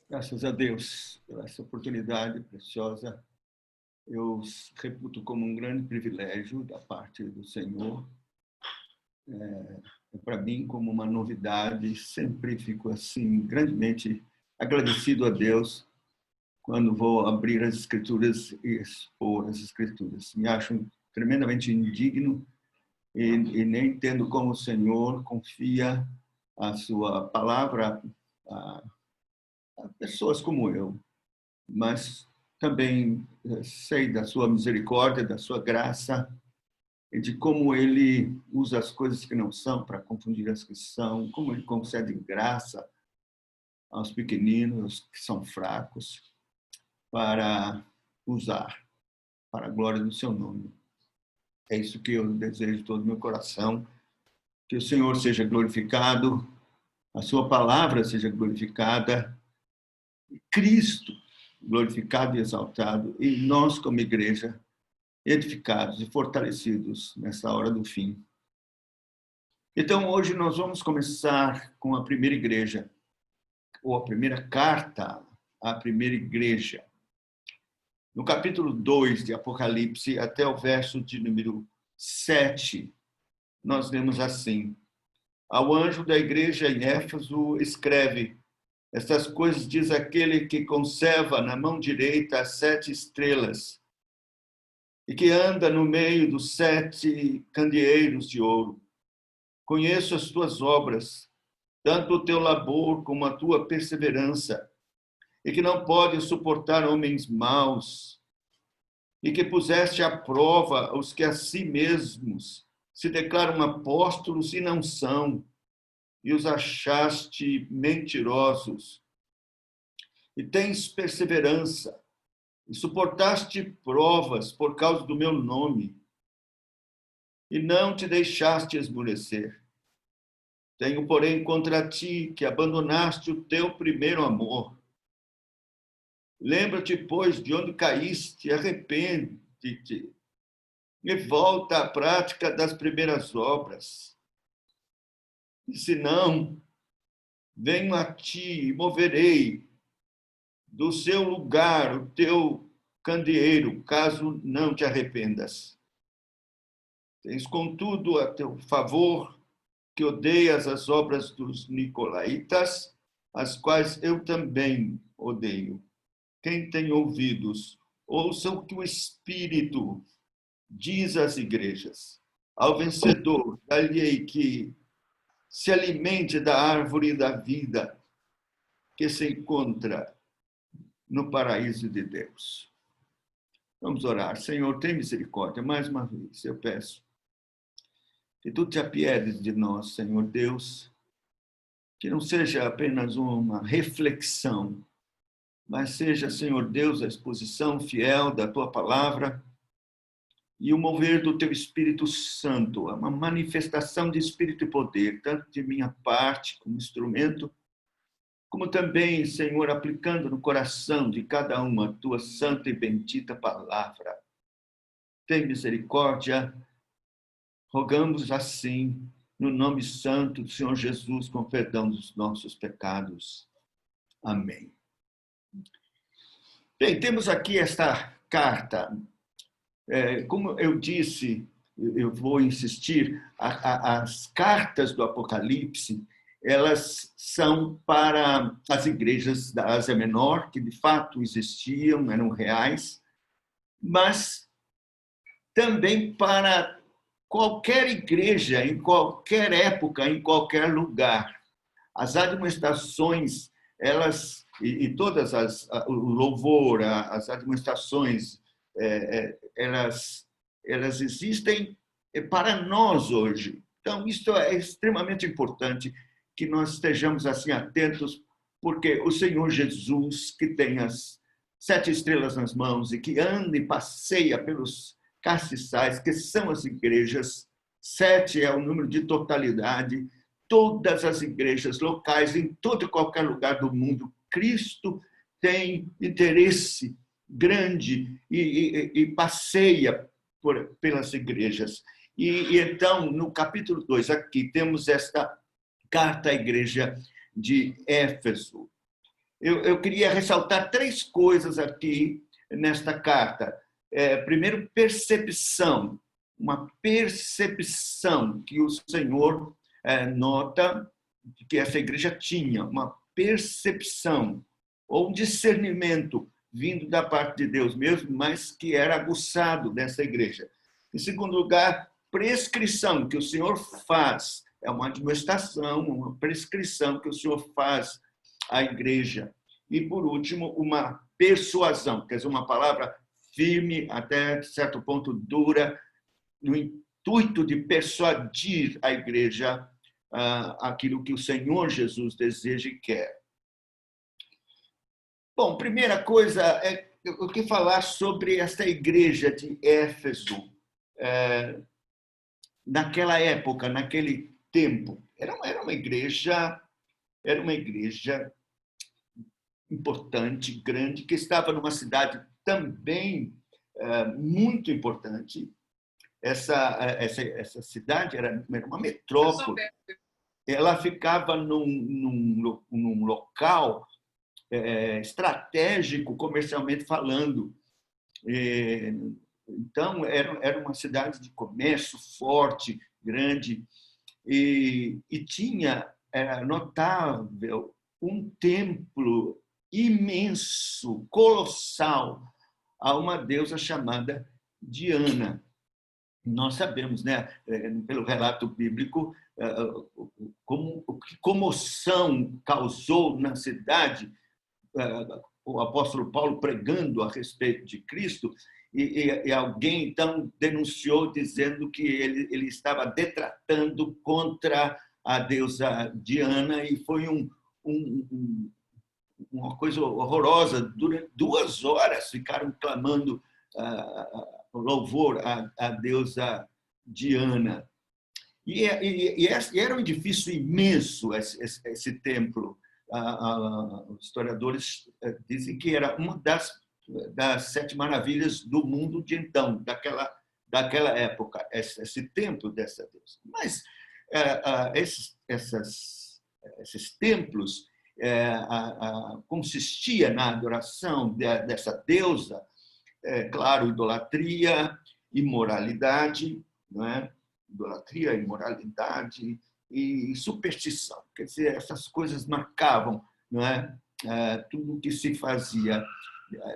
Graças a Deus pela essa oportunidade preciosa. Eu reputo como um grande privilégio da parte do Senhor. Para mim, como uma novidade, sempre fico assim, grandemente agradecido a Deus quando vou abrir as Escrituras e expor as Escrituras. Me acho tremendamente indigno e nem entendo como o Senhor confia a sua palavra a pessoas como eu, mas também sei da sua misericórdia, da sua graça e de como ele usa as coisas que não são para confundir as que são, como ele concede graça aos pequeninos que são fracos para usar para a glória do seu nome. É isso que eu desejo de todo o meu coração, que o Senhor seja glorificado, a sua palavra seja glorificada, Cristo glorificado e exaltado, e nós como igreja edificados e fortalecidos nessa hora do fim. Então, hoje nós vamos começar com a primeira igreja, ou a primeira carta à primeira igreja. No capítulo 2 de Apocalipse, até o verso de número 7, nós lemos assim: ao anjo da igreja em Éfeso escreve: estas coisas diz aquele que conserva na mão direita as 7 estrelas e que anda no meio dos 7 candeeiros de ouro. Conheço as tuas obras, tanto o teu labor como a tua perseverança, e que não podes suportar homens maus, e que puseste à prova os que a si mesmos se declaram apóstolos e não são, e os achaste mentirosos. E tens perseverança, e suportaste provas por causa do meu nome, e não te deixaste esmorecer. Tenho, porém, contra ti que abandonaste o teu primeiro amor. Lembra-te, pois, de onde caíste, arrepende-te e volta à prática das primeiras obras. E se não, venho a ti e moverei do seu lugar o teu candeeiro, caso não te arrependas. Tens, contudo, a teu favor que odeias as obras dos nicolaítas, as quais eu também odeio. Quem tem ouvidos, ouça o que o Espírito diz às igrejas. Ao vencedor, dar-lhe-ei que se alimente da árvore da vida que se encontra no paraíso de Deus. Vamos orar. Senhor, tem misericórdia. Mais uma vez, eu peço que tu te apiedes de nós, Senhor Deus, que não seja apenas uma reflexão, mas seja, Senhor Deus, a exposição fiel da tua palavra e o mover do teu Espírito Santo, uma manifestação de Espírito e poder, tanto de minha parte como instrumento, como também, Senhor, aplicando no coração de cada um a tua santa e bendita palavra. Tem misericórdia, rogamos assim, no nome santo do Senhor Jesus, com perdão dos nossos pecados. Amém. Bem, temos aqui esta carta. Como eu disse, eu vou insistir, as cartas do Apocalipse, elas são para as igrejas da Ásia Menor, que de fato existiam, eram reais, mas também para qualquer igreja, em qualquer época, em qualquer lugar. As admoestações, elas, e todas o louvor, as admoestações, elas existem para nós hoje. Então, isso é extremamente importante que nós estejamos assim atentos, porque o Senhor Jesus, que tem as 7 estrelas nas mãos e que anda e passeia pelos castiçais, que são as igrejas, 7 é o número de totalidade, todas as igrejas locais, em todo e qualquer lugar do mundo, Cristo tem interesse grande e passeia pelas igrejas. E então, no capítulo 2, aqui temos esta carta à igreja de Éfeso. eu queria ressaltar 3 coisas aqui nesta carta. Primeiro, percepção. Uma percepção que o Senhor nota que essa igreja tinha, uma percepção ou um discernimento vindo da parte de Deus mesmo, mas que era aguçado dessa igreja. Em segundo lugar, prescrição que o Senhor faz, é uma admoestação, uma prescrição que o Senhor faz à igreja. E, por último, uma persuasão, quer dizer, uma palavra firme, até certo ponto dura, no intuito de persuadir a igreja aquilo que o Senhor Jesus deseja e quer. Bom, primeira coisa, eu quero falar sobre esta igreja de Éfeso. Naquela época, naquele tempo, era uma igreja importante, grande, que estava numa cidade também muito importante. Essa cidade era uma metrópole. Ela ficava num local estratégico, comercialmente falando. Então, era uma cidade de comércio forte, grande, e tinha, era notável, um templo imenso, colossal, a uma deusa chamada Diana. Nós sabemos, né, pelo relato bíblico, que comoção causou na cidade o apóstolo Paulo pregando a respeito de Cristo, e alguém então denunciou dizendo que ele estava detratando contra a deusa Diana, e foi uma coisa horrorosa. Durante 2 horas ficaram clamando louvor à deusa Diana. E era um edifício imenso, esse templo. Os historiadores dizem que era uma das 7 maravilhas do mundo de então, daquela época, esse templo dessa deusa. Mas esses templos consistia na adoração dessa deusa, claro, idolatria, imoralidade, não é? Idolatria, imoralidade e superstição. Quer dizer, essas coisas marcavam, não é? Tudo o que se fazia.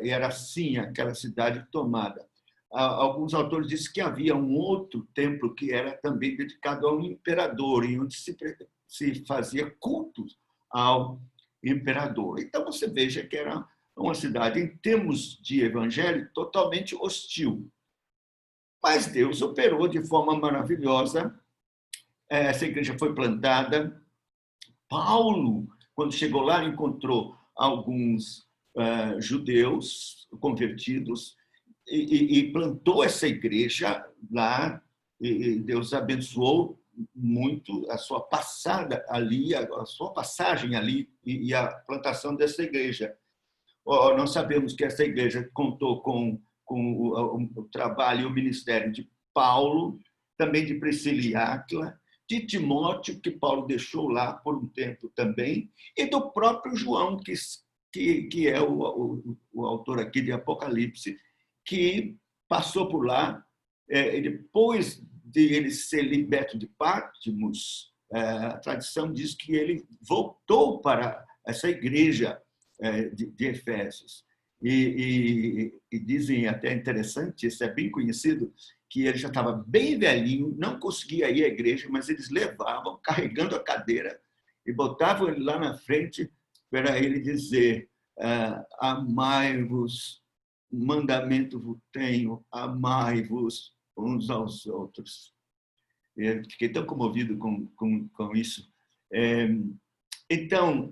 Era assim aquela cidade tomada. Alguns autores dizem que havia um outro templo que era também dedicado ao imperador, em onde se fazia cultos ao imperador. Então, você veja que era uma cidade, em termos de evangelho, totalmente hostil. Mas Deus operou de forma maravilhosa. Essa igreja foi plantada. Paulo, quando chegou lá, encontrou alguns judeus convertidos e plantou essa igreja lá. E Deus abençoou muito a sua passada ali, a sua passagem ali e a plantação dessa igreja. Nós sabemos que essa igreja contou com o trabalho e o ministério de Paulo, também de Priscila e Áquila, de Timóteo, que Paulo deixou lá por um tempo também, e do próprio João, que é o autor aqui de Apocalipse, que passou por lá. Depois de ele ser liberto de Patmos, a tradição diz que ele voltou para essa igreja de Efésios. E dizem, até interessante, isso é bem conhecido, que ele já estava bem velhinho, não conseguia ir à igreja, mas eles levavam, carregando a cadeira, e botavam ele lá na frente para ele dizer: amai-vos, mandamento vos tenho, amai-vos uns aos outros. Eu fiquei tão comovido com isso. Então,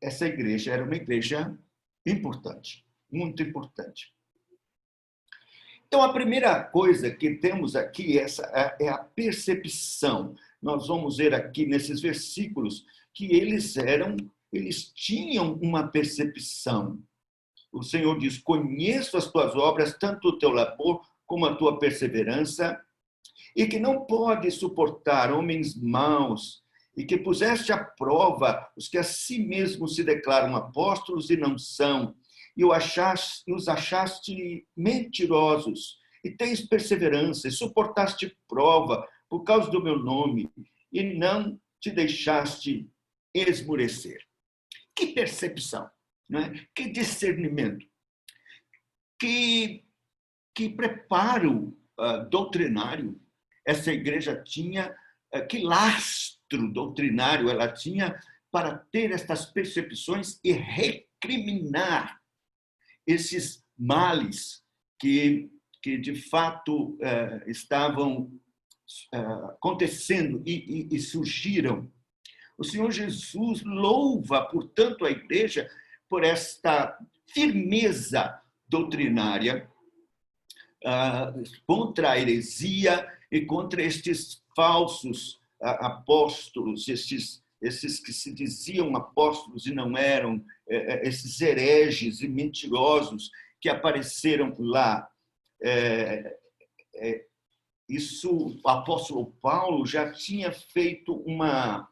essa igreja era uma igreja importante, muito importante. Então, a primeira coisa que temos aqui é a percepção. Nós vamos ver aqui nesses versículos que eles tinham uma percepção. O Senhor diz: conheço as tuas obras, tanto o teu labor como a tua perseverança, e que não pode suportar homens maus, e que puseste à prova os que a si mesmos se declaram apóstolos e não são, e os achaste mentirosos, e tens perseverança, e suportaste prova por causa do meu nome, e não te deixaste esmurecer. Que percepção, não é? Que discernimento, que preparo doutrinário essa igreja tinha, que lastro doutrinário ela tinha para ter estas percepções e recriminar esses males que de fato estavam acontecendo e surgiram. O Senhor Jesus louva, portanto, a igreja por esta firmeza doutrinária contra a heresia e contra estes falsos apóstolos, esses que se diziam apóstolos e não eram, esses hereges e mentirosos que apareceram lá. Isso, o apóstolo Paulo já tinha feito uma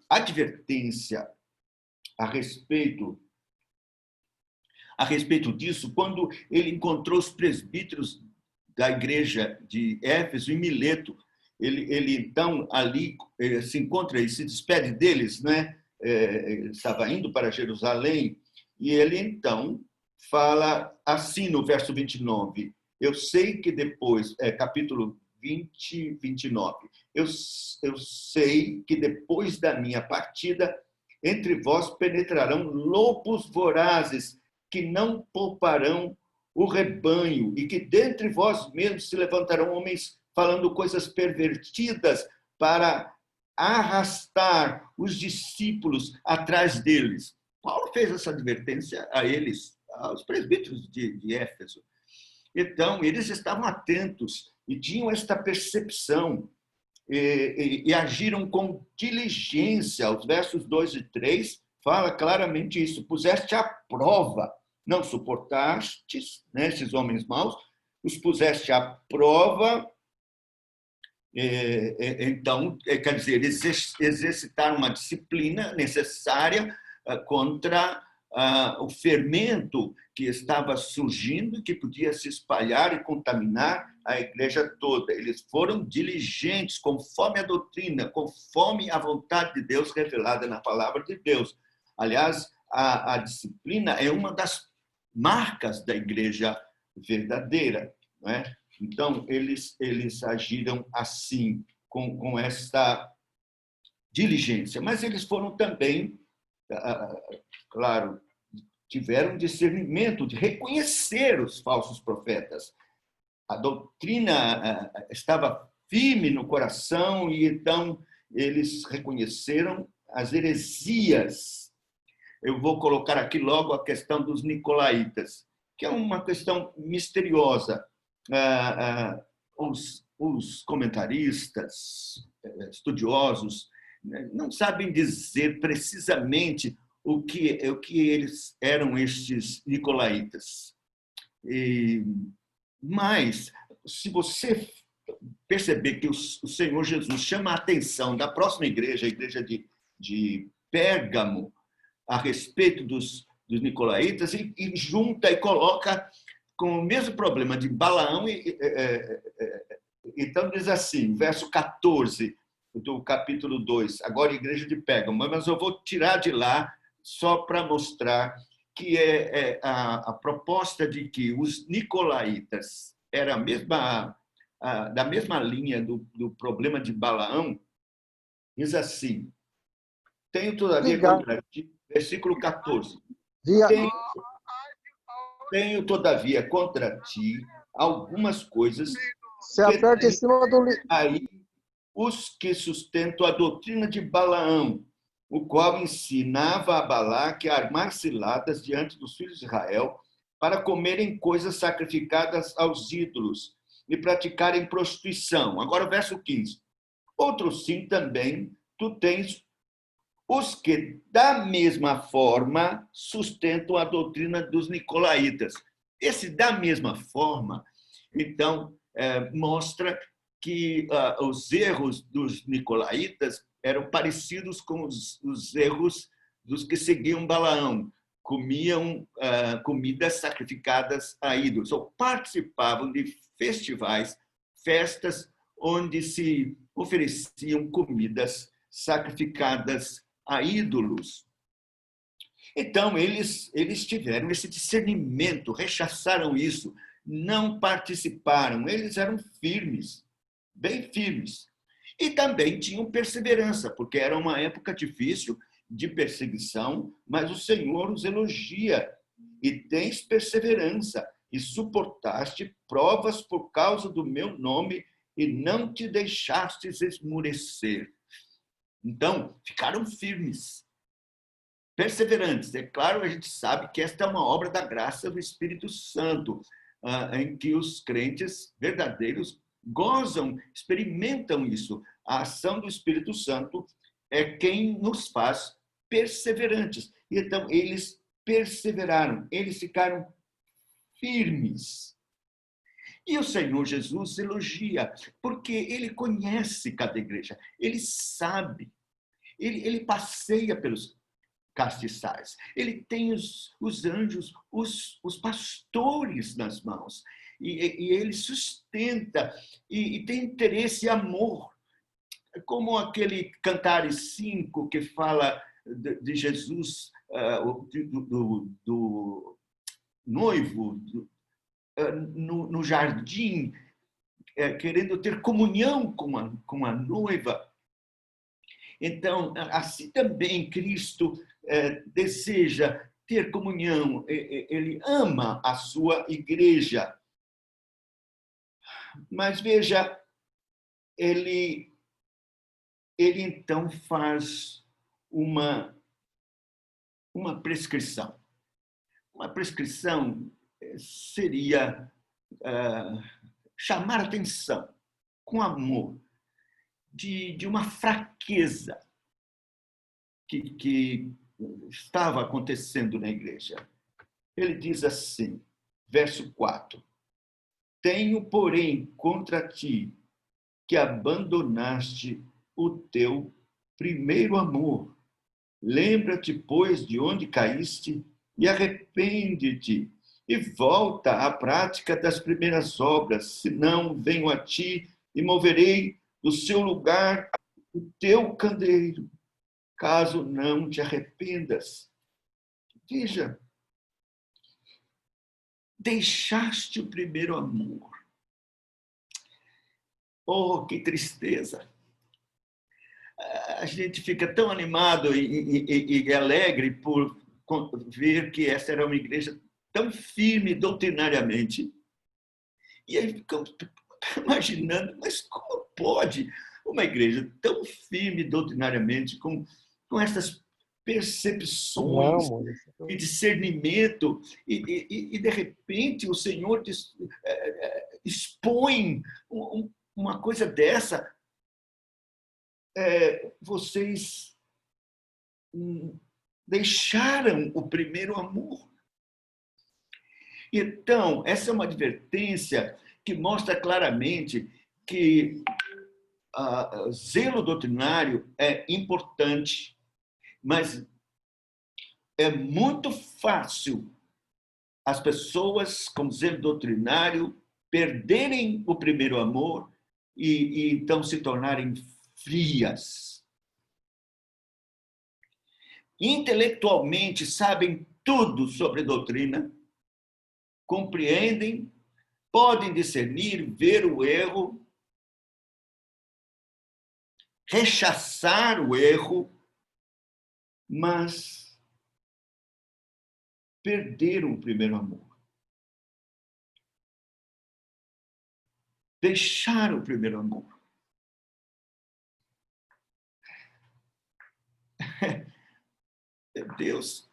advertência a respeito disso, quando ele encontrou os presbíteros da igreja de Éfeso em Mileto. Ele então ali se encontra e se despede deles, né? Estava indo para Jerusalém, e ele então fala assim no verso 29. Eu sei que depois, capítulo 20, 29, eu sei que depois da minha partida, entre vós penetrarão lobos vorazes, que não pouparão o rebanho, e que dentre vós mesmos se levantarão homens falando coisas pervertidas para arrastar os discípulos atrás deles. Paulo fez essa advertência a eles, aos presbíteros de Éfeso. Então, eles estavam atentos e tinham esta percepção e agiram com diligência. Os versos 2 e 3 fala claramente isso. Puseste à prova, não suportastes, né, esses homens maus, os puseste à prova. Então, quer dizer, exercitar uma disciplina necessária contra o fermento que estava surgindo, que podia se espalhar e contaminar a igreja toda. Eles foram diligentes, conforme a doutrina, conforme a vontade de Deus revelada na palavra de Deus. Aliás, a disciplina é uma das marcas da igreja verdadeira, não é? Então, eles agiram assim, com esta diligência. Mas eles foram também, claro, tiveram discernimento de reconhecer os falsos profetas. A doutrina estava firme no coração e, então, eles reconheceram as heresias. Eu vou colocar aqui logo a questão dos nicolaítas, que é uma questão misteriosa. Os comentaristas, estudiosos, não sabem dizer precisamente o que eles eram, estes nicolaítas. Mas, se você perceber que o Senhor Jesus chama a atenção da próxima igreja, a igreja de Pérgamo, a respeito dos nicolaítas, e junta e coloca com o mesmo problema de Balaão. Então, diz assim, verso 14 do capítulo 2, agora a igreja de Pérgamo, mas eu vou tirar de lá só para mostrar que a proposta de que os nicolaítas era da mesma linha do problema de Balaão. Diz assim, tenho todavia contra ti, versículo 14, tenho todavia contra ti algumas coisas se aperta em cima do aí os que sustentam a doutrina de Balaão, o qual ensinava a Balaque a armar ciladas diante dos filhos de Israel para comerem coisas sacrificadas aos ídolos e praticarem prostituição. Agora, verso 15. Outro sim também, tu tens os que, da mesma forma, sustentam a doutrina dos nicolaítas. Esse, da mesma forma, então, mostra que os erros dos nicolaítas eram parecidos com os erros dos que seguiam Balaão. Comiam comidas sacrificadas a ídolos, ou participavam de festivais, festas, onde se ofereciam comidas sacrificadas a ídolos. Então, eles tiveram esse discernimento, rechaçaram isso, não participaram, eles eram firmes, bem firmes. E também tinham perseverança, porque era uma época difícil de perseguição, mas o Senhor os elogia. E tens perseverança, e suportaste provas por causa do meu nome, e não te deixastes esmurecer. Então, ficaram firmes, perseverantes. É claro, a gente sabe que esta é uma obra da graça do Espírito Santo, em que os crentes verdadeiros gozam, experimentam isso. A ação do Espírito Santo é quem nos faz perseverantes. E então, eles perseveraram, eles ficaram firmes. E o Senhor Jesus elogia, porque ele conhece cada igreja, ele sabe, ele passeia pelos castiçais, ele tem os anjos, os pastores nas mãos, e ele sustenta, e tem interesse e amor, como aquele Cantares 5 que fala de Jesus, do noivo, no jardim, querendo ter comunhão com a noiva. Então, assim também Cristo deseja ter comunhão, ele ama a sua igreja. Mas veja, ele então faz uma prescrição. Uma prescrição seria chamar atenção com amor de uma fraqueza que estava acontecendo na igreja. Ele diz assim, verso 4: tenho, porém, contra ti que abandonaste o teu primeiro amor. Lembra-te, pois, de onde caíste e arrepende-te e volta à prática das primeiras obras, senão venho a ti e moverei do seu lugar o teu candeeiro, caso não te arrependas. Veja, deixaste o primeiro amor. Oh, que tristeza! A gente fica tão animado e alegre por ver que essa era uma igreja tão firme doutrinariamente. E aí ficamos imaginando, mas como pode uma igreja tão firme doutrinariamente, com essas percepções e discernimento, e de repente o Senhor expõe uma coisa dessa? Vocês deixaram o primeiro amor. Então, essa é uma advertência que mostra claramente que zelo doutrinário é importante, mas é muito fácil as pessoas com zelo doutrinário perderem o primeiro amor e então se tornarem frias. Intelectualmente sabem tudo sobre doutrina, compreendem, podem discernir, ver o erro, rechaçar o erro, mas perderam o primeiro amor. Deixaram o primeiro amor. Meu Deus,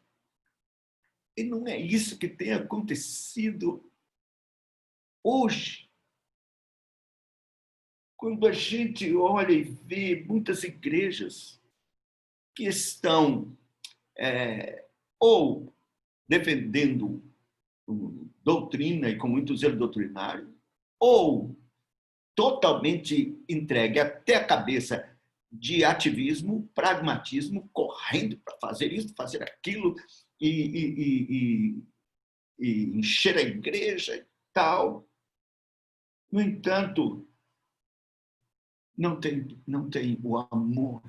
e não é isso que tem acontecido hoje. Quando a gente olha e vê muitas igrejas que estão ou defendendo doutrina e com muito zelo doutrinário, ou totalmente entregue até a cabeça de ativismo, pragmatismo, correndo para fazer isso, fazer aquilo, e encher a igreja e tal. No entanto, não tem o amor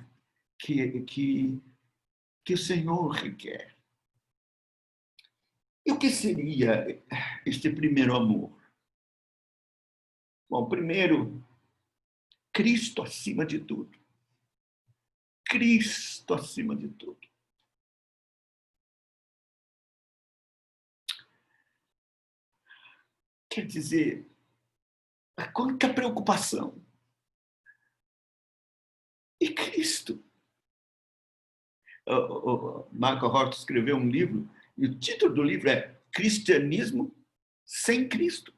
que o Senhor requer. E o que seria este primeiro amor? Bom, primeiro, Cristo acima de tudo. Cristo acima de tudo. Quer dizer, quanta preocupação. E Cristo? O Marco Hort escreveu um livro, e o título do livro é Cristianismo sem Cristo.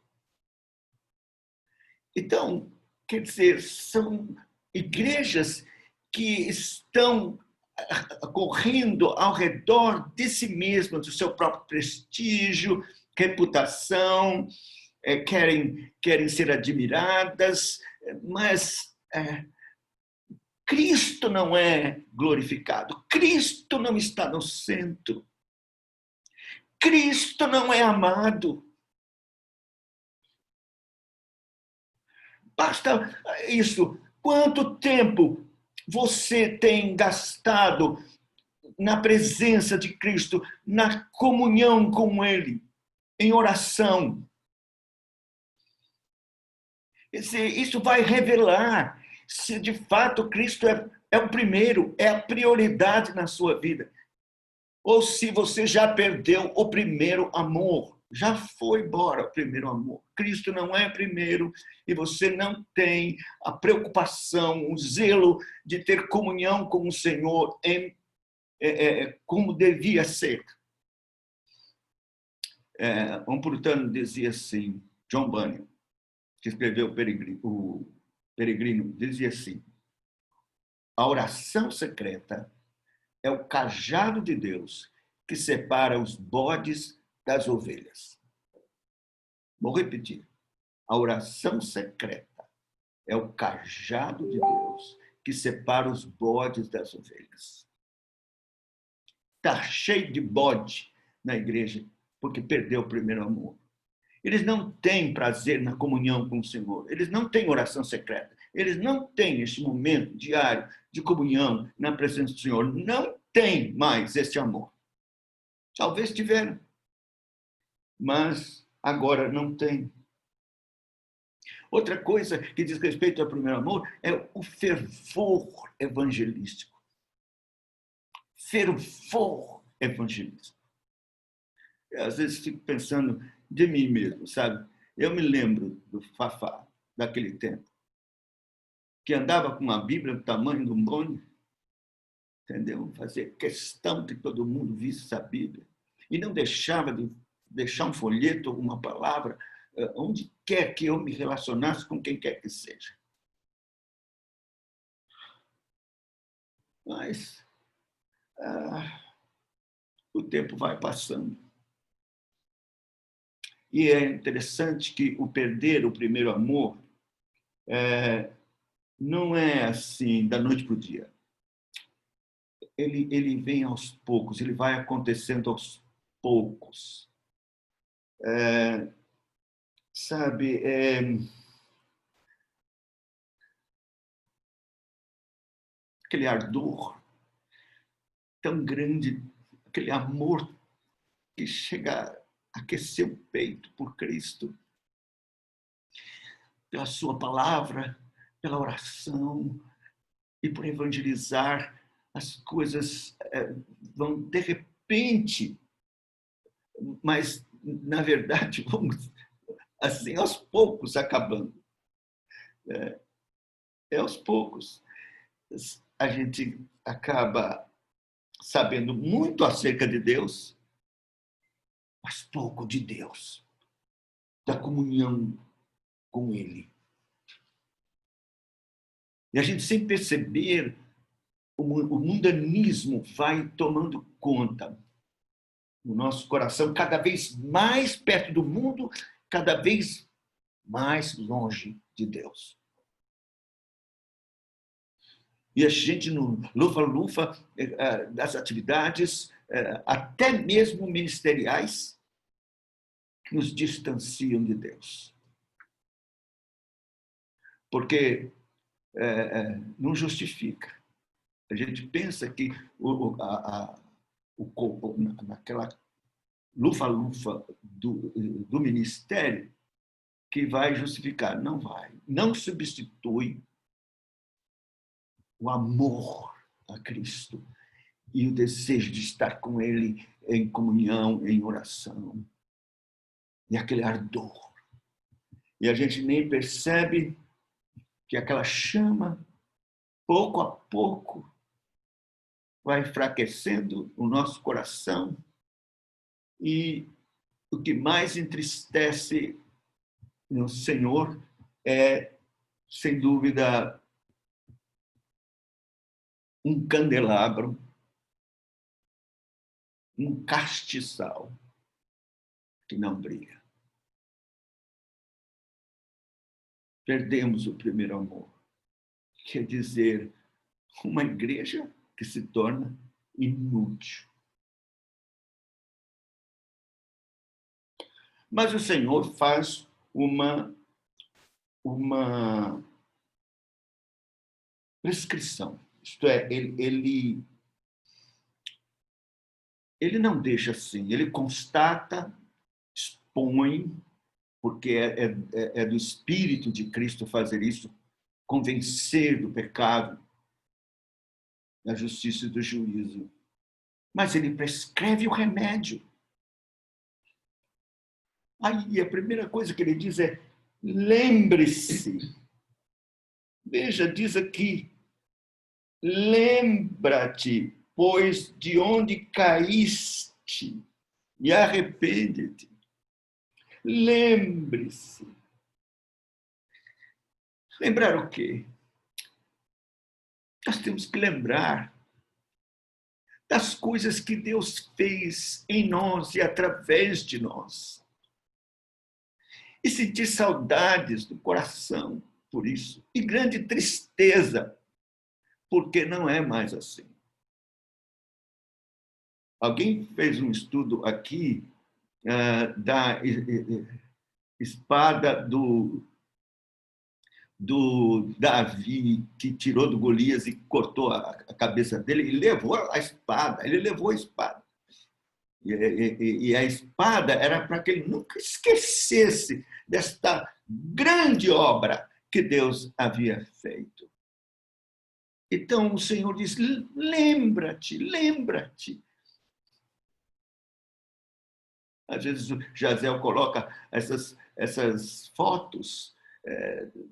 Então, quer dizer, são igrejas que estão correndo ao redor de si mesmas, do seu próprio prestígio, reputação, querem ser admiradas, mas Cristo não é glorificado, Cristo não está no centro, Cristo não é amado. Basta isso. Quanto tempo você tem gastado na presença de Cristo, na comunhão com Ele, em oração? Isso vai revelar se de fato Cristo é o primeiro, é a prioridade na sua vida. Ou se você já perdeu o primeiro amor, já foi embora o primeiro amor. Cristo não é primeiro e você não tem a preocupação, o zelo de ter comunhão com o Senhor como devia ser. Um puritano dizia assim, John Bunyan, que escreveu o Peregrino, dizia assim: a oração secreta é o cajado de Deus que separa os bodes das ovelhas. Vou repetir. A oração secreta é o cajado de Deus que separa os bodes das ovelhas. Está cheio de bode na igreja porque perdeu o primeiro amor. Eles não têm prazer na comunhão com o Senhor. Eles não têm oração secreta. Eles não têm este momento diário de comunhão na presença do Senhor. Não tem mais esse amor. Talvez tiveram, mas agora não tem. Outra coisa que diz respeito ao primeiro amor é o fervor evangelístico. Fervor evangelístico. Eu, às vezes, fico pensando de mim mesmo, sabe? Eu me lembro do Fafá, daquele tempo, que andava com uma Bíblia do tamanho de um bonde, entendeu? Fazia questão que todo mundo visse essa Bíblia. E não deixava de deixar um folheto, alguma palavra, onde quer que eu me relacionasse com quem quer que seja. Mas o tempo vai passando. E é interessante que o perder o primeiro amor não é assim, da noite para o dia. Ele vem aos poucos, ele vai acontecendo aos poucos. Sabe, aquele ardor tão grande, aquele amor que chega a aquecer o peito por Cristo, pela sua palavra, pela oração e por evangelizar. As coisas vão, de repente, mas, na verdade, vamos, assim, aos poucos, acabando. Aos poucos. A gente acaba sabendo muito acerca de Deus, mas pouco de Deus, da comunhão com Ele. E a gente, sem perceber, o mundanismo vai tomando conta no nosso coração, cada vez mais perto do mundo, cada vez mais longe de Deus. E a gente, no lufa-lufa das atividades, até mesmo ministeriais, nos distanciam de Deus. Porque não justifica. A gente pensa que naquela lufa-lufa do ministério que vai justificar. Não vai. Não substitui o amor a Cristo e o desejo de estar com Ele em comunhão, em oração. E aquele ardor. E a gente nem percebe que aquela chama, pouco a pouco, vai enfraquecendo o nosso coração. E o que mais entristece no Senhor é, sem dúvida, um candelabro, um castiçal que não brilha. Perdemos o primeiro amor. Quer dizer, uma igreja que se torna inútil. Mas o Senhor faz uma prescrição. Isto é, ele não deixa assim, ele constata, expõe, porque é do Espírito de Cristo fazer isso, convencer do pecado, da justiça e do juízo. Mas ele prescreve o remédio. Aí a primeira coisa que ele diz é: lembre-se. Veja, diz aqui: lembra-te, pois, de onde caíste, e arrepende-te. Lembre-se. Lembrar o quê? Nós temos que lembrar das coisas que Deus fez em nós e através de nós. E sentir saudades do coração por isso. E grande tristeza, porque não é mais assim. Alguém fez um estudo aqui da espada do Davi, que tirou do Golias e cortou a cabeça dele, e levou a espada. Ele levou a espada. E a espada era para que ele nunca esquecesse desta grande obra que Deus havia feito. Então o Senhor diz: lembra-te, lembra-te. Às vezes o Jaziel coloca essas fotos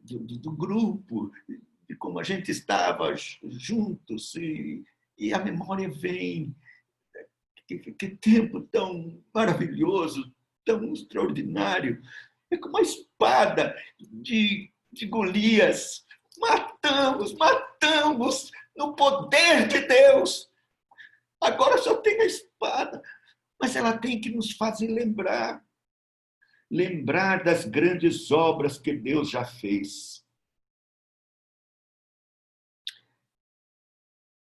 do grupo, de como a gente estava juntos, e a memória vem. Que tempo tão maravilhoso, tão extraordinário. É como a espada de Golias. Matamos no poder de Deus. Agora só tem a espada, mas ela tem que nos fazer lembrar das grandes obras que Deus já fez.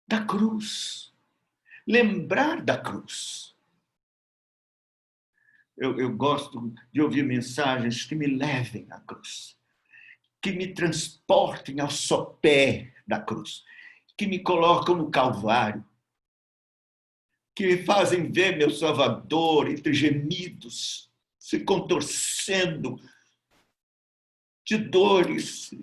Da cruz. Lembrar da cruz. Eu gosto de ouvir mensagens que me levem à cruz, que me transportem ao sopé da cruz, que me colocam no Calvário, que me fazem ver meu Salvador entre gemidos, se contorcendo de dores,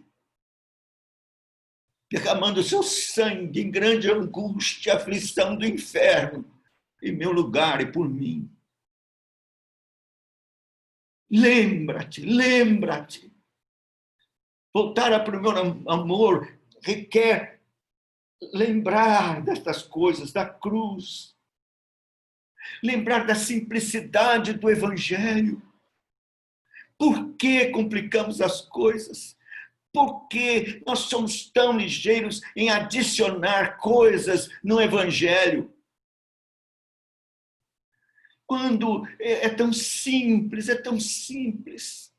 derramando seu sangue em grande angústia, aflição do inferno, em meu lugar e por mim. Lembra-te, lembra-te. Voltar para o meu amor requer lembrar destas coisas, da cruz. Lembrar da simplicidade do Evangelho. Por que complicamos as coisas? Por que nós somos tão ligeiros em adicionar coisas no Evangelho? Quando é tão simples, é tão simples.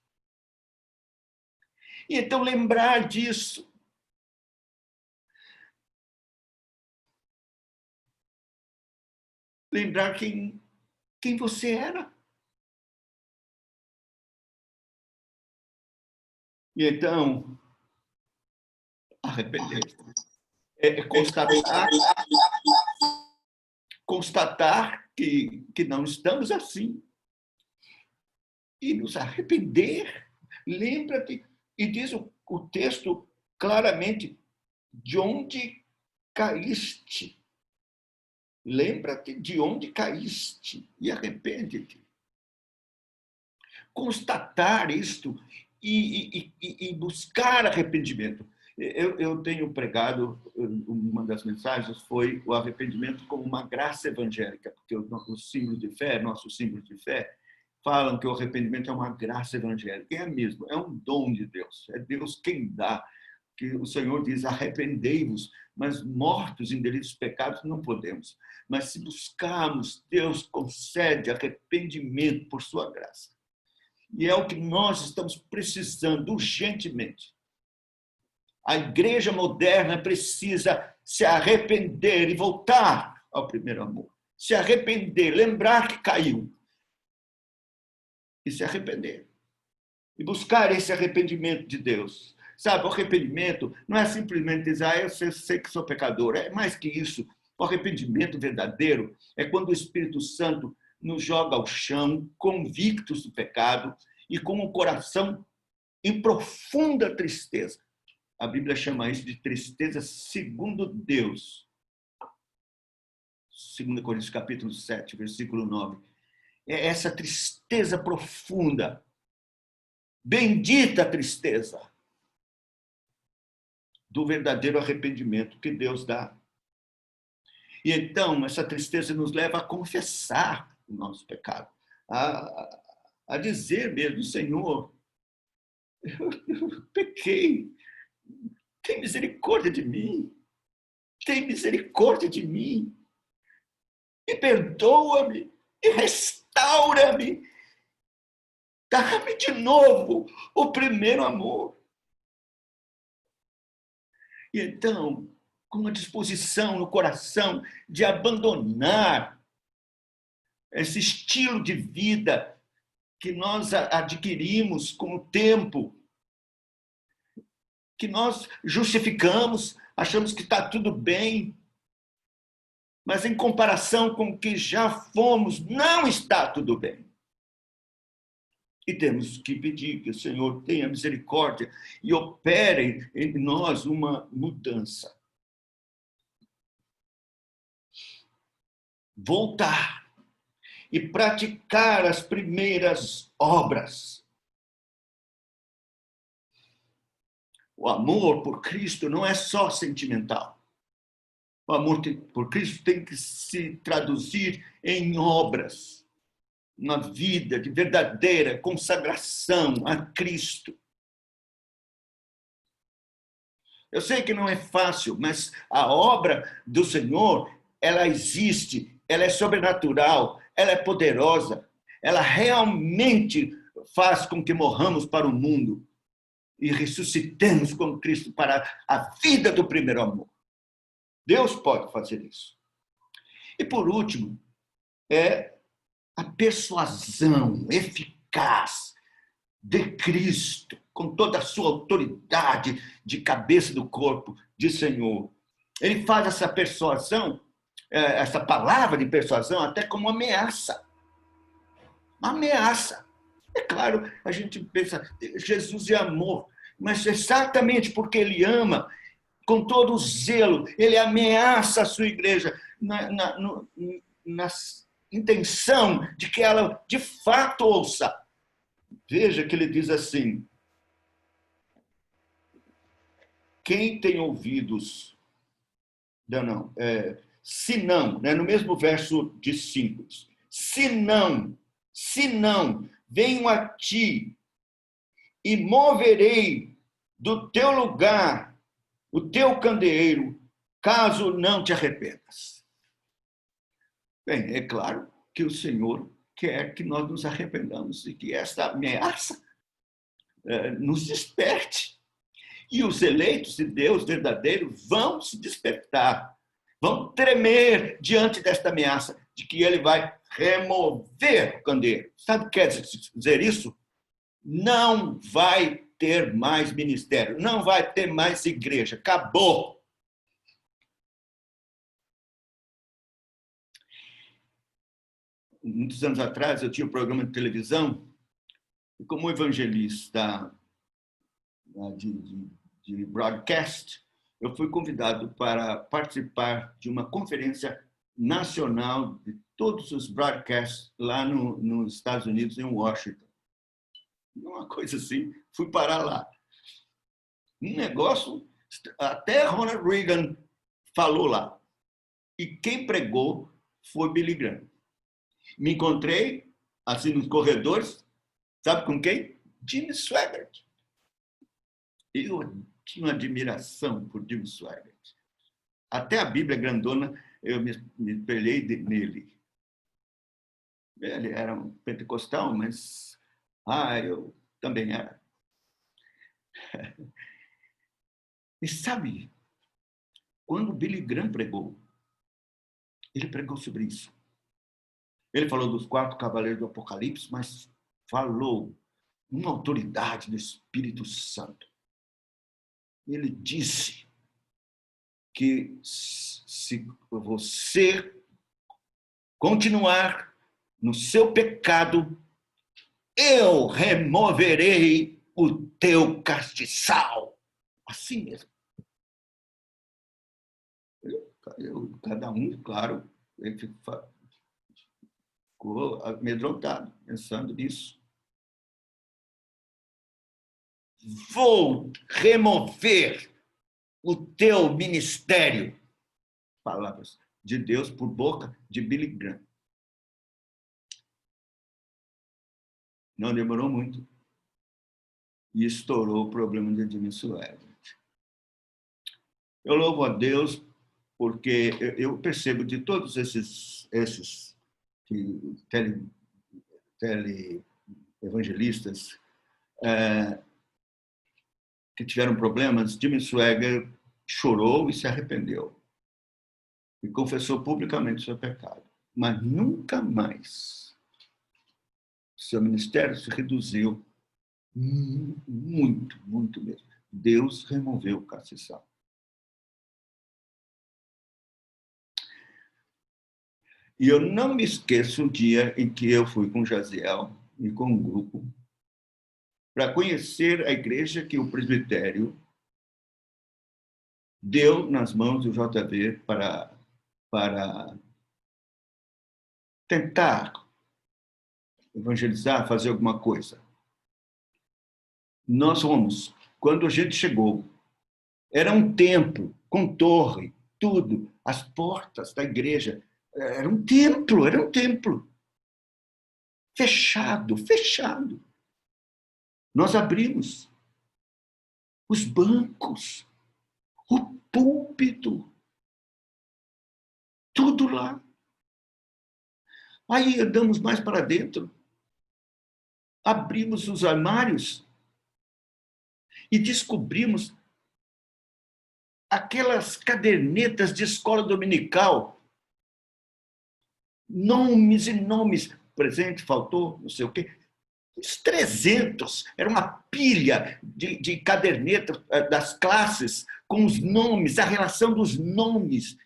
E então lembrar disso. Lembrar quem você era. E então, arrepender-se é constatar que não estamos assim. E nos arrepender. Lembra-te, e diz o texto claramente, de onde caíste. Lembra-te de onde caíste e arrepende-te. Constatar isto e buscar arrependimento. Eu tenho pregado, uma das mensagens foi o arrependimento como uma graça evangélica, porque os símbolos de fé, nossos símbolos de fé, falam que o arrependimento é uma graça evangélica. É mesmo, é um dom de Deus. É Deus quem dá. Que o Senhor diz, arrependei-vos, mas mortos em delitos e pecados não podemos. Mas se buscarmos, Deus concede arrependimento por sua graça. E é o que nós estamos precisando urgentemente. A igreja moderna precisa se arrepender e voltar ao primeiro amor. Se arrepender, lembrar que caiu. E se arrepender. E buscar esse arrependimento de Deus. Sabe, o arrependimento não é simplesmente dizer, eu sei que sou pecador. É mais que isso. O arrependimento verdadeiro é quando o Espírito Santo nos joga ao chão, convictos do pecado e com o coração em profunda tristeza. A Bíblia chama isso de tristeza segundo Deus. 2 Coríntios capítulo 7, versículo 9. É essa tristeza profunda. Bendita tristeza do verdadeiro arrependimento que Deus dá. E então, essa tristeza nos leva a confessar o nosso pecado, a dizer mesmo, Senhor, eu pequei, tem misericórdia de mim, tem misericórdia de mim, e perdoa-me, e restaura-me, dá-me de novo o primeiro amor. E então, com uma disposição no coração de abandonar esse estilo de vida que nós adquirimos com o tempo, que nós justificamos, achamos que está tudo bem, mas em comparação com o que já fomos, não está tudo bem. E temos que pedir que o Senhor tenha misericórdia e opere em nós uma mudança. Voltar e praticar as primeiras obras. O amor por Cristo não é só sentimental. O amor por Cristo tem que se traduzir em obras, uma vida de verdadeira consagração a Cristo. Eu sei que não é fácil, mas a obra do Senhor, ela existe, ela é sobrenatural, ela é poderosa, ela realmente faz com que morramos para o mundo e ressuscitemos com Cristo para a vida do primeiro amor. Deus pode fazer isso. E por último, é a persuasão eficaz de Cristo, com toda a sua autoridade de cabeça do corpo, de Senhor. Ele faz essa persuasão, essa palavra de persuasão, até como ameaça. Uma ameaça. É claro, a gente pensa, Jesus é amor, mas exatamente porque ele ama, com todo o zelo, ele ameaça a sua igreja na intenção de que ela, de fato, ouça. Veja que ele diz assim, quem tem ouvidos, se não, no mesmo verso de 5, se não, venho a ti e moverei do teu lugar o teu candeeiro, caso não te arrependas. Bem, é claro que o Senhor quer que nós nos arrependamos e que esta ameaça nos desperte E os eleitos de Deus verdadeiro vão se despertar, vão tremer diante desta ameaça de que ele vai remover o candeeiro. Sabe o que quer dizer isso? Não vai ter mais ministério, não vai ter mais igreja, acabou. Muitos anos atrás, eu tinha um programa de televisão, e como evangelista de broadcast, eu fui convidado para participar de uma conferência nacional de todos os broadcasts lá nos Estados Unidos, em Washington. Uma coisa assim, fui parar lá. Um negócio, até Ronald Reagan falou lá. E quem pregou foi Billy Graham. Me encontrei, assim, nos corredores, sabe com quem? Jimmy Swaggart. Eu tinha uma admiração por Jimmy Swaggart. Até a Bíblia grandona, eu me espelhei nele. Ele era um pentecostal, mas eu também era. E sabe, quando Billy Graham pregou, ele pregou sobre isso. Ele falou dos 4 cavaleiros do Apocalipse, mas falou uma autoridade do Espírito Santo. Ele disse que se você continuar no seu pecado, eu removerei o teu castiçal. Assim mesmo. Cada um, claro, ele ficou amedrontado, pensando nisso. Vou remover o teu ministério. Palavras de Deus por boca de Billy Graham. Não demorou muito. E estourou o problema de Jimmy Swaggart. Eu louvo a Deus porque eu percebo de todos esses tele-evangelistas que tiveram problemas, Jimmy Swaggart chorou e se arrependeu. E confessou publicamente o seu pecado. Mas nunca mais seu ministério se reduziu muito, muito mesmo. Deus removeu o castiçal. E eu não me esqueço o dia em que eu fui com Jaziel e com um grupo para conhecer a igreja que o presbitério deu nas mãos do JV para tentar evangelizar, fazer alguma coisa. Nós fomos. Quando a gente chegou, era um templo com torre, tudo. As portas da igreja. Era um templo, era um templo. Fechado, fechado. Nós abrimos os bancos, o púlpito, tudo lá. Aí andamos mais para dentro, abrimos os armários e descobrimos aquelas cadernetas de escola dominical, nomes e nomes. Presente, faltou, não sei o quê. Uns 300, era uma pilha de caderneta das classes com os nomes, a relação dos nomes.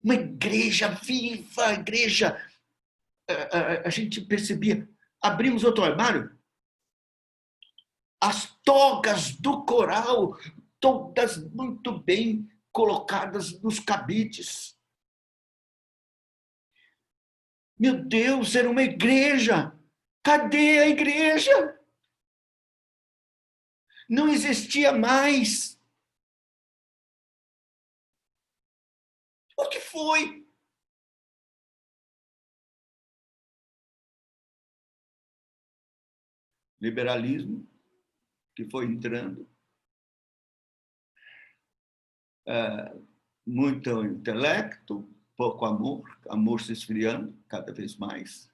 Uma igreja viva, igreja. A gente percebia. Abrimos outro armário, as togas do coral, todas muito bem colocadas nos cabides. Meu Deus, era uma igreja. Cadê a igreja? Não existia mais. O que foi? Liberalismo, que foi entrando. Muito intelecto, pouco amor, amor se esfriando cada vez mais.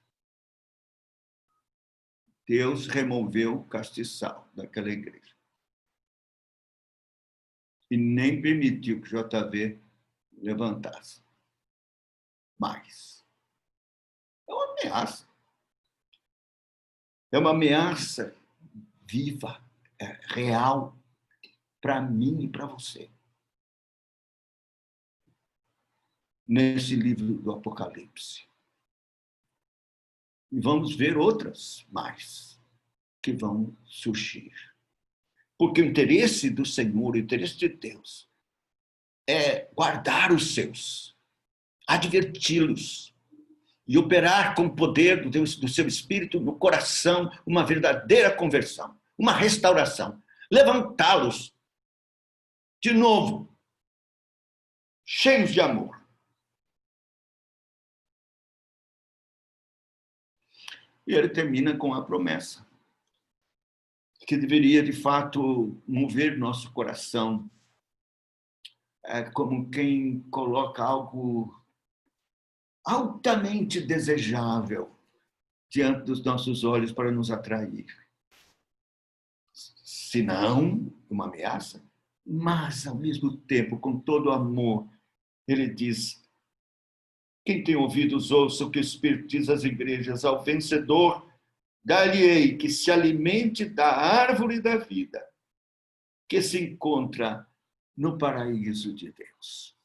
Deus removeu o castiçal daquela igreja. e nem permitiu que o JV levantasse. Mas é uma ameaça. É uma ameaça viva, real, para mim e para você. Nesse livro do Apocalipse. E vamos ver outras mais que vão surgir. Porque o interesse do Senhor, o interesse de Deus, é guardar os seus, adverti-los e operar com o poder do seu Espírito no coração uma verdadeira conversão, uma restauração. Levantá-los de novo, cheios de amor. E ele termina com a promessa, que deveria, de fato, mover nosso coração, como quem coloca algo altamente desejável diante dos nossos olhos para nos atrair. Se não, uma ameaça, mas, ao mesmo tempo, com todo amor, ele diz: quem tem ouvidos, ouça o que o Espírito diz às igrejas, ao vencedor, dar-lhe-ei que se alimente da árvore da vida, que se encontra no paraíso de Deus.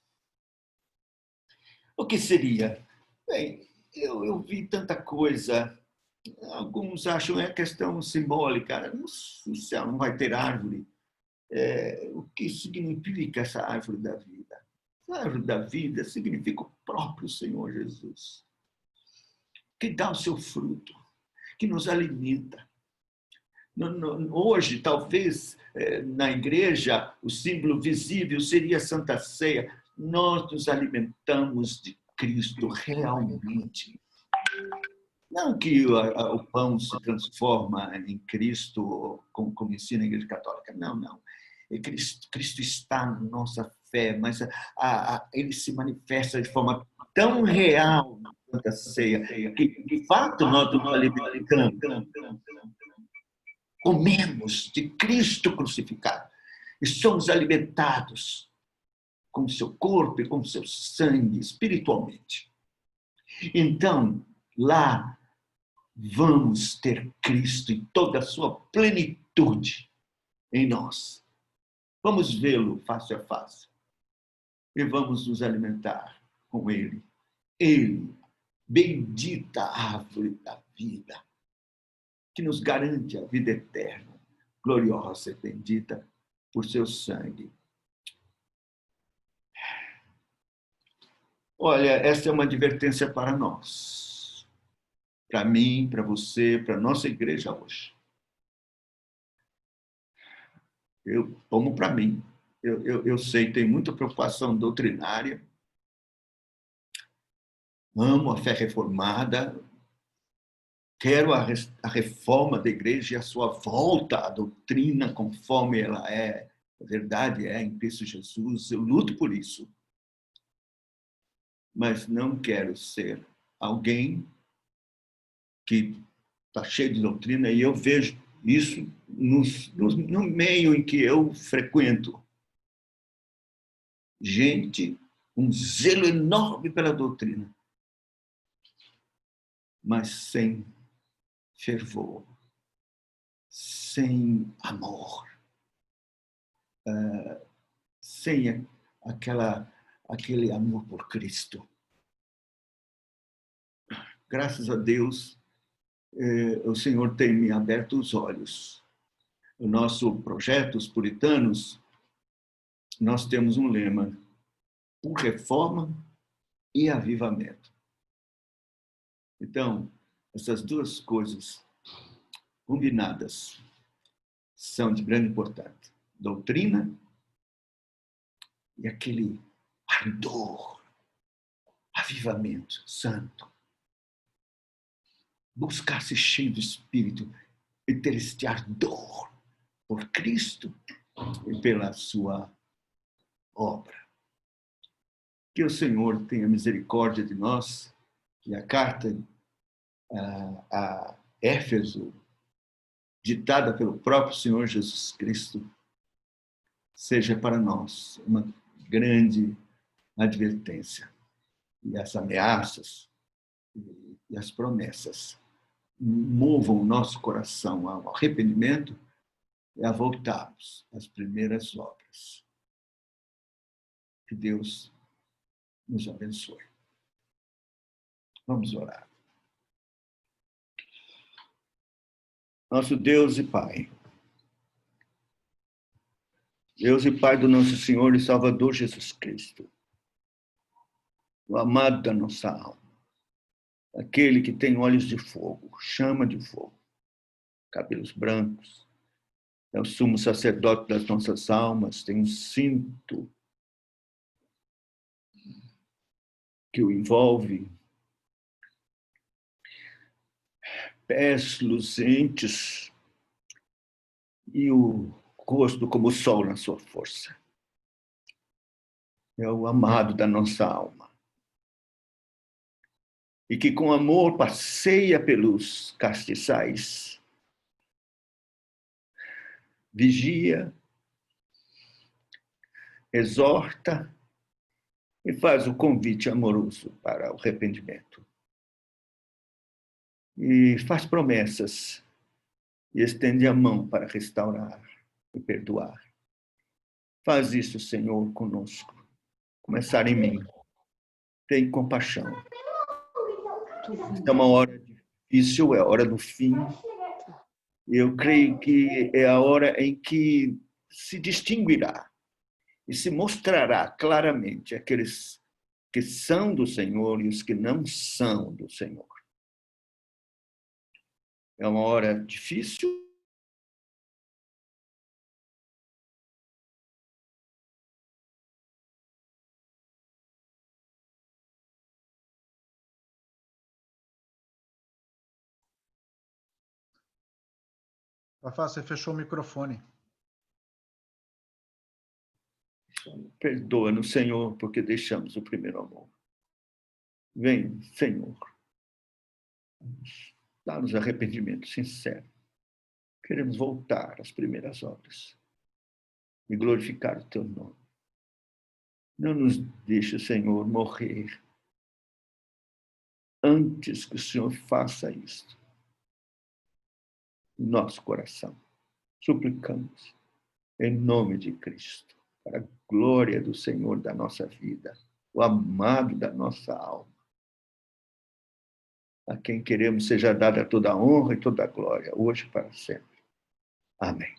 O que seria? Bem, eu vi tanta coisa. Alguns acham que é questão simbólica. No céu não vai ter árvore. O que significa essa árvore da vida? A árvore da vida significa o próprio Senhor Jesus, que dá o seu fruto, que nos alimenta. Hoje, talvez, na igreja, o símbolo visível seria a Santa Ceia. Nós nos alimentamos de Cristo realmente. Não que o pão se transforma em Cristo, como ensina a Igreja Católica. Não, não. Cristo está na nossa fé, mas ele se manifesta de forma tão real na Santa Ceia, que, de fato, nós nos alimentamos. Comemos de Cristo crucificado e somos alimentados com o seu corpo e com o seu sangue, espiritualmente. Então, lá vamos ter Cristo em toda a sua plenitude em nós. Vamos vê-lo face a face e vamos nos alimentar com ele. Ele, bendita árvore da vida, que nos garante a vida eterna, gloriosa e bendita por seu sangue. Olha, essa é uma advertência para nós, para mim, para você, para a nossa igreja hoje. Eu tomo para mim. Eu sei, tem muita preocupação doutrinária. Amo a fé reformada. Quero a reforma da igreja e a sua volta à doutrina conforme ela é. A verdade é em Cristo Jesus. Eu luto por isso. Mas não quero ser alguém que está cheio de doutrina, e eu vejo isso no meio em que eu frequento. Gente, um zelo enorme pela doutrina, mas sem fervor, sem amor, sem aquele amor por Cristo. Graças a Deus, o Senhor tem me aberto os olhos. O nosso projeto, os puritanos, nós temos um lema: por reforma e avivamento. Então, essas duas coisas combinadas são de grande importância. Doutrina e aquele ardor, avivamento santo. Buscar ser cheio do Espírito e ter este ardor por Cristo e pela sua obra. Que o Senhor tenha misericórdia de nós, e a carta a Éfeso, ditada pelo próprio Senhor Jesus Cristo, seja para nós uma grande advertência. E as ameaças e as promessas movam o nosso coração ao arrependimento e a voltarmos às primeiras obras. Que Deus nos abençoe. Vamos orar. Nosso Deus e Pai, Deus e Pai do nosso Senhor e Salvador Jesus Cristo, o amado da nossa alma, aquele que tem olhos de fogo, chama de fogo, cabelos brancos, é o sumo sacerdote das nossas almas, tem um cinto que o envolve, pés luzentes e o rosto como o sol na sua força. É o amado da nossa alma. E que com amor passeia pelos castiçais, vigia, exorta e faz o convite amoroso para o arrependimento. E faz promessas e estende a mão para restaurar e perdoar. Faz isso, Senhor, conosco. Começar em mim. Tem compaixão. É uma hora difícil, é a hora do fim. Eu creio que é a hora em que se distinguirá e se mostrará claramente aqueles que são do Senhor e os que não são do Senhor. É uma hora difícil. Fafá, você fechou o microfone. Perdoa-nos, Senhor, porque deixamos o primeiro amor. Vem, Senhor. Dá-nos arrependimento sincero. Queremos voltar às primeiras obras e glorificar o teu nome. Não nos deixe, Senhor, morrer antes que o Senhor faça isto. Em nosso coração. Suplicamos, em nome de Cristo, para a glória do Senhor da nossa vida, o amado da nossa alma, a quem queremos seja dada toda a honra e toda a glória, hoje e para sempre. Amém.